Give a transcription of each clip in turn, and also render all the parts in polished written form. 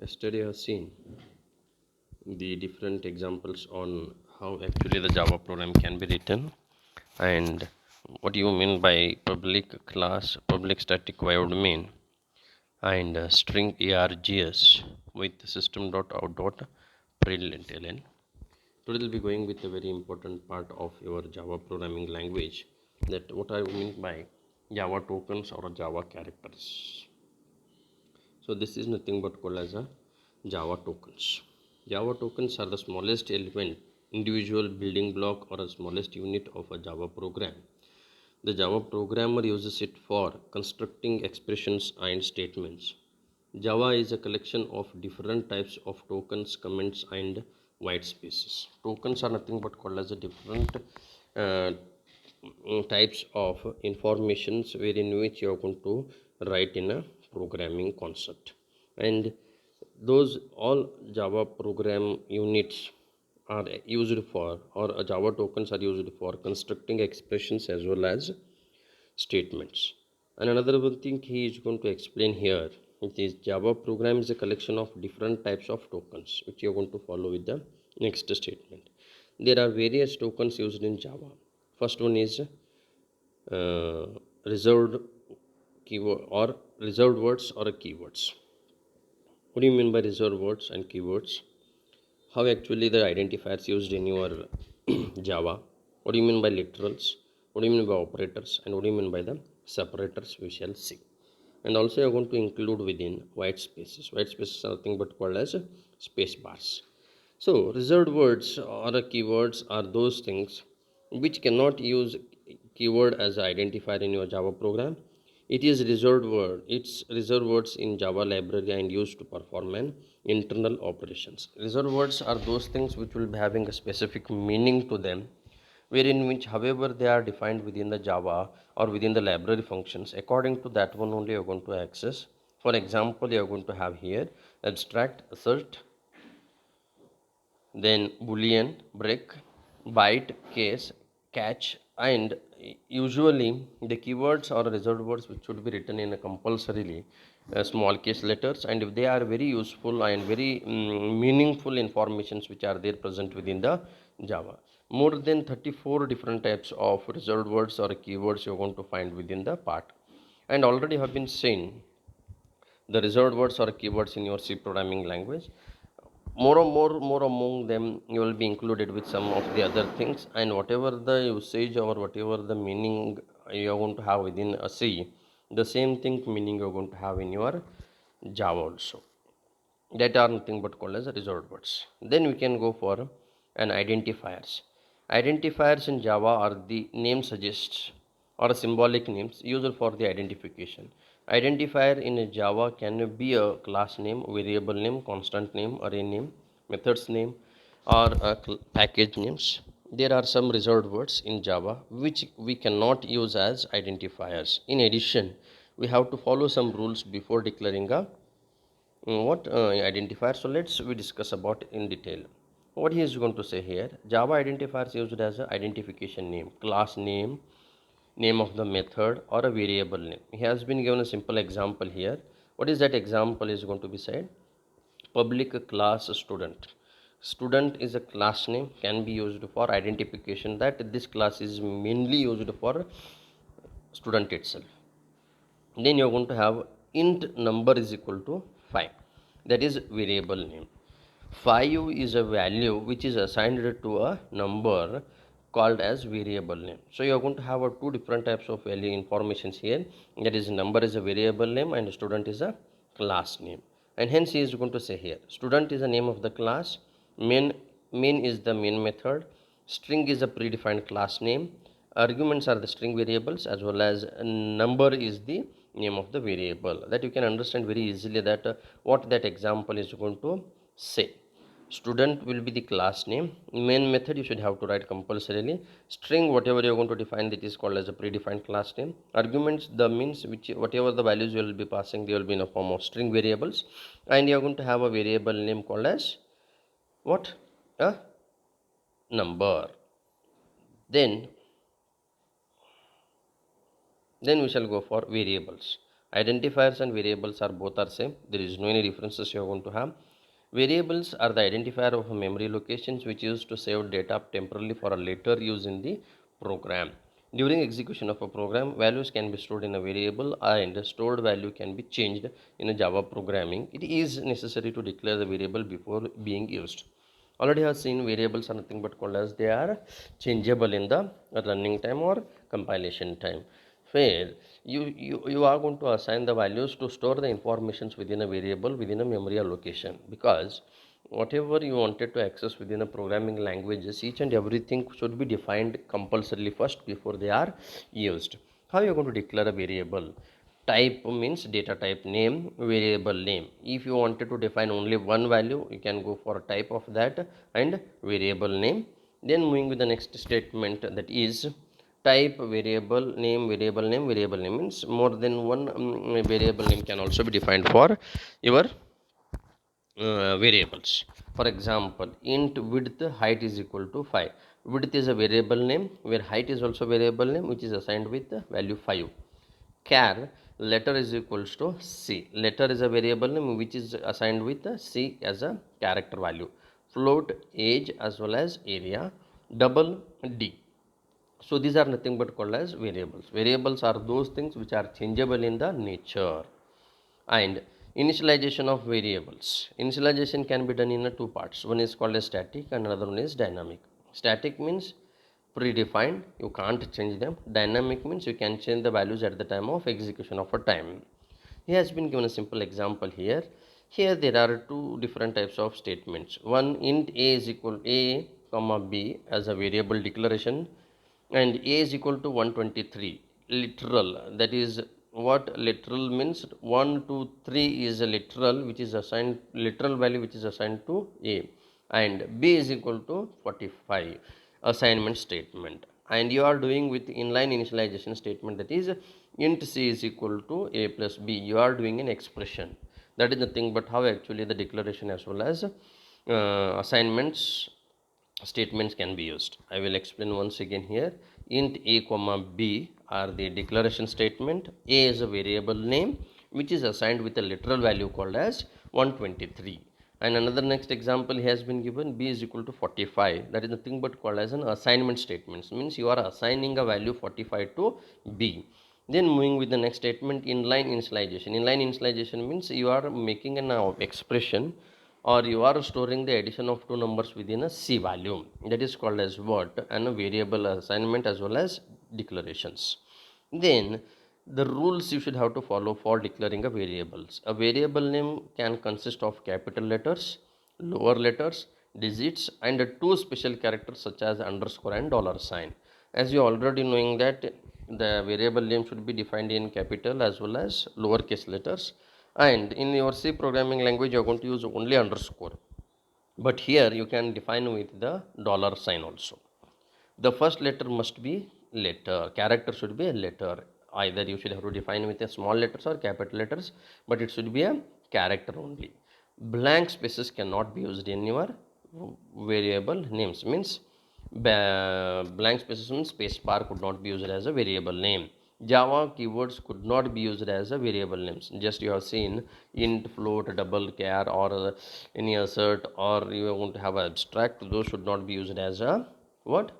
Yesterday I have seen the different examples on how actually the Java program can be written and what you mean by public class, public static void main and string args with system.out.println. Today we'll be going with a very important part of your Java programming language, that what I mean by Java tokens or Java characters. So this is nothing but called as a Java tokens. Java tokens are the smallest element, individual building block or a smallest unit of a Java program. The Java programmer uses it for constructing expressions and statements. Java is a collection of different types of tokens, comments and white spaces. Tokens are nothing but called as a different uh, types of informations wherein which you are going to write in a programming concept, and those all Java program units are used for, or Java tokens are used for constructing expressions as well as statements. And another one thing he is going to explain here, it is Java program is a collection of different types of tokens which you are going to follow with the next statement. There are various tokens used in Java. First one is uh, reserved keyword or reserved words or keywords. What do you mean by reserved words and keywords? How actually the identifiers used in your Java? What do you mean by literals? What do you mean by operators? And what do you mean by the separators? We shall see. And also you are going to include within white spaces. White spaces are nothing but called as space bars. So reserved words or keywords are those things which cannot use keyword as an identifier in your Java program. It is reserved word. It's reserved words in Java library and used to perform an internal operations. Reserved words are those things which will be having a specific meaning to them, wherein which however they are defined within the Java or within the library functions, according to that one only you are going to access. For example, you are going to have here abstract, assert, then boolean, break, byte, case, catch, and usually the keywords or reserved words which should be written in a compulsorily small case letters, and if they are very useful and very meaningful informations which are there present within the Java. More than 34 different types of reserved words or keywords you're going to find within the part, and already have been seen the reserved words or keywords in your C programming language. More among them you will be included with some of the other things, and whatever the usage or whatever the meaning you are going to have within a C, the same thing meaning you are going to have in your Java also. That are nothing but called as reserved words. Then we can go for an identifiers. Identifiers in Java are the name suggests or symbolic names used for the identification. Identifier in Java can be a class name, variable name, constant name, array name, methods name, or package names. There are some reserved words in Java which we cannot use as identifiers. In addition, we have to follow some rules before declaring a what identifier. So let's we discuss about in detail what he is going to say here. Java identifiers used as a identification name, class name, name of the method, or a variable name. He has been given a simple example here. What is that example is going to be said? Public class student. Student is a class name, can be used for identification that this class is mainly used for student itself. Then you're going to have int number is equal to 5, that is variable name. 5 is a value which is assigned to a number called as variable name. So you are going to have two different types of value informations here, that is number is a variable name and student is a class name. And hence he is going to say here student is the name of the class, main is the main method, string is a predefined class name, arguments are the string variables, as well as number is the name of the variable. That you can understand very easily that what that example is going to say. Student will be the class name, main method you should have to write compulsorily, string whatever you are going to define, that is called as a predefined class name, arguments the means which whatever the values you will be passing, they will be in a form of string variables, and you are going to have a variable name called as what, a number. Then we shall go for variables. Identifiers and variables are both are same. There is no any differences you are going to have. Variables are the identifier of memory locations which used to save data temporarily for a later use in the program. During execution of a program, values can be stored in a variable and stored value can be changed in a Java programming. It is necessary to declare the variable before being used. Already have seen variables are nothing but called as they are changeable in the running time or compilation time. Where you are going to assign the values to store the informations within a variable within a memory allocation, because whatever you wanted to access within a programming languages, each and everything should be defined compulsorily first before they are used. How you are going to declare a variable? Type means data type, name, variable name. If you wanted to define only one value, you can go for a type of that and variable name. Then moving with the next statement, that is type variable name, variable name. Variable name means more than one variable name can also be defined for your variables. For example, int width height is equal to 5. Width is a variable name where height is also variable name which is assigned with the value 5. Char letter is equals to c. Letter is a variable name which is assigned with c as a character value. Float age as well as area. Double d. So these are nothing but called as variables. Variables are those things which are changeable in the nature. And initialization of variables. Initialization can be done in two parts. One is called as static and another one is dynamic. Static means predefined, you can't change them. Dynamic means you can change the values at the time of execution of a time. He has been given a simple example here. Here there are two different types of statements. One, int a is equal a comma b as a variable declaration, and a is equal to 123 literal. That is what literal means. 1 2 3 is a literal which is assigned, literal value which is assigned to a, and b is equal to 45 assignment statement. And you are doing with inline initialization statement, that is int c is equal to a plus b. You are doing an expression. That is nothing but how actually the declaration as well as assignments statements can be used. I will explain once again here. Int a comma b are the declaration statement. A is a variable name which is assigned with a literal value called as 123. And another next example has been given, b is equal to 45. That is nothing but called as an assignment statement. Means you are assigning a value 45 to b. Then moving with the next statement, inline initialization. Inline initialization means you are making an expression, or you are storing the addition of two numbers within a C value. That is called as what? And a variable assignment as well as declarations. Then the rules you should have to follow for declaring a variables. A variable name can consist of capital letters, lower letters, digits, and two special characters such as underscore and dollar sign. As you already knowing that the variable name should be defined in capital as well as lowercase letters, and in your C programming language you are going to use only underscore, but here you can define with the dollar sign also. The first letter must be letter, character should be a letter. Either you should have to define with a small letters or capital letters, but it should be a character only. Blank spaces cannot be used in your variable names. Means blank spaces means space bar could not be used as a variable name. Java keywords could not be used as a variable names. Just you have seen int, float, double, char, or any assert, or you want to have abstract. Those should not be used as a what?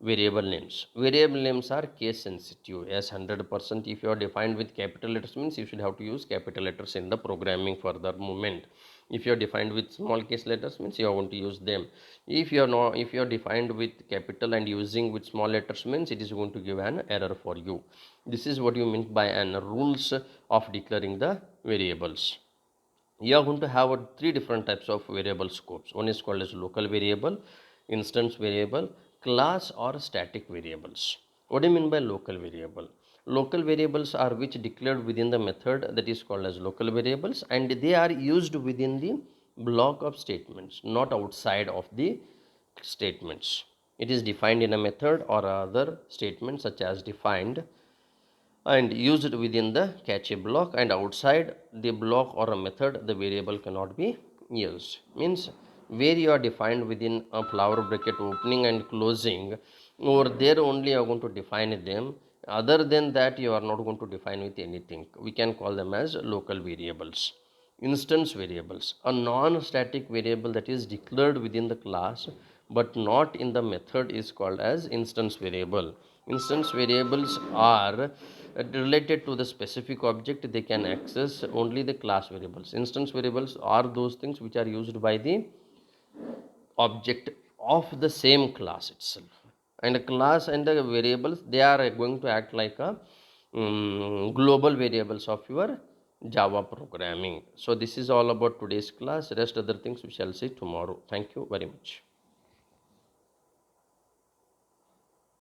Variable names. Variable names are case sensitive. Yes, 100%. If you are defined with capital letters, means you should have to use capital letters in the programming further movement. If you are defined with small case letters, means you are going to use them. If you are not, if you are defined with capital and using with small letters, means it is going to give an error for you. This is what you mean by an rules of declaring the variables. You are going to have three different types of variable scopes. One is called as local variable, instance variable, class or static variables. What do you mean by local variable? Local variables are which declared within the method, that is called as local variables, and they are used within the block of statements, not outside of the statements. It is defined in a method or other statement such as defined and used within the cache block, and outside the block or a method the variable cannot be used. Means where you are defined within a flower bracket opening and closing, over there only you are going to define them, Other than that, you are not going to define with anything. We can call them as local variables. Instance variables, a non-static variable that is declared within the class but not in the method, is called as instance variable. Instance variables are related to the specific object. They can access only the class variables. Instance variables are those things which are used by the object of the same class itself. And a class and the variables, they are going to act like a global variables of your Java programming. So this is all about today's class. Rest other things we shall see tomorrow. Thank you very much.